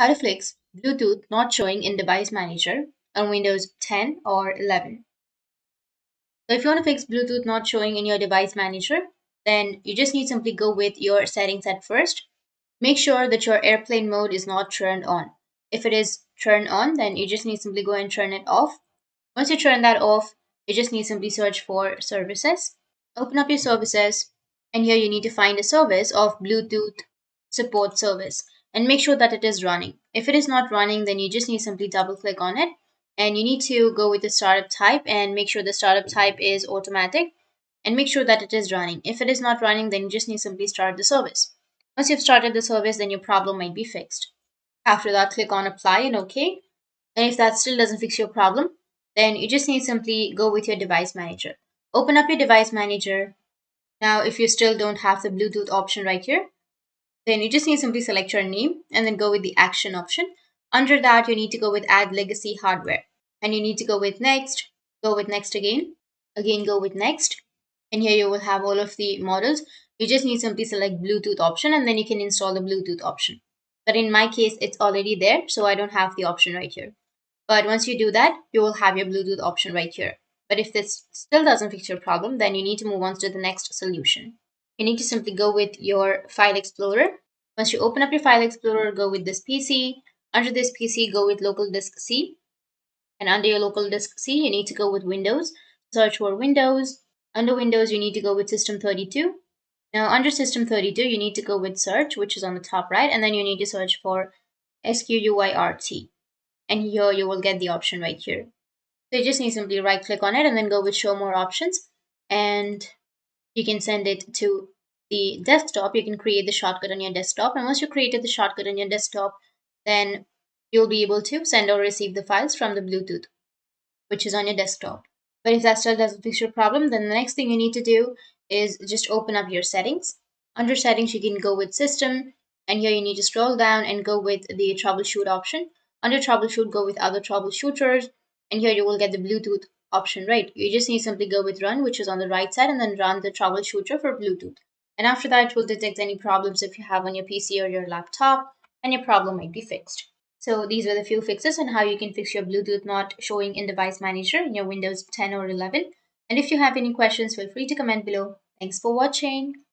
How to fix Bluetooth not showing in Device Manager on Windows 10 or 11. So if you want to fix Bluetooth not showing in your Device Manager, then you just need to simply go with your settings at first. Make sure that your airplane mode is not turned on. If it is turned on, then you just need to simply go and turn it off. Once you turn that off, you just need to simply search for services. Open up your services, and here you need to find a service of Bluetooth support service and make sure that it is running. If it is not running, then you just need to simply double click on it, and you need to go with the startup type and make sure the startup type is automatic and make sure that it is running. If it is not running, then you just need to simply start the service. Once you've started the service, then your problem might be fixed. After that, click on apply and OK. And if that still doesn't fix your problem, then you just need to simply go with your device manager. Open up your device manager. Now, if you still don't have the Bluetooth option right here, then you just need to simply select your name and then go with the action option. Under that, you need to go with add legacy hardware. And you need to go with next, go with next again go with next. And here you will have all of the models. You just need to simply select Bluetooth option and then you can install the Bluetooth option. But in my case, it's already there, so I don't have the option right here. But once you do that, you will have your Bluetooth option right here. But if this still doesn't fix your problem, then you need to move on to the next solution. You need to simply go with your File Explorer. Once you open up your File Explorer, go with this PC. Under this PC, go with Local Disk C. And under your Local Disk C, you need to go with Windows. Search for Windows. Under Windows, you need to go with System32. Now, under System32, you need to go with Search, which is on the top right, and then you need to search for SQUIRT. And here you will get the option right here. So you just need to simply right click on it and then go with show more options, and you can send it to the desktop. You can create the shortcut on your desktop, and once you created the shortcut on your desktop, then you'll be able to send or receive the files from the Bluetooth, which is on your desktop. But if that still doesn't fix your problem, then the next thing you need to do is just open up your settings. Under settings, you can go with system, and here you need to scroll down and go with the troubleshoot option. Under troubleshoot, go with other troubleshooters, and here you will get the Bluetooth option, right? You just need to simply go with run, which is on the right side, and then run the troubleshooter for Bluetooth. And after that, it will detect any problems if you have on your PC or your laptop, and your problem might be fixed. So these were the few fixes on how you can fix your Bluetooth not showing in Device Manager in your Windows 10 or 11. And if you have any questions, feel free to comment below. Thanks for watching.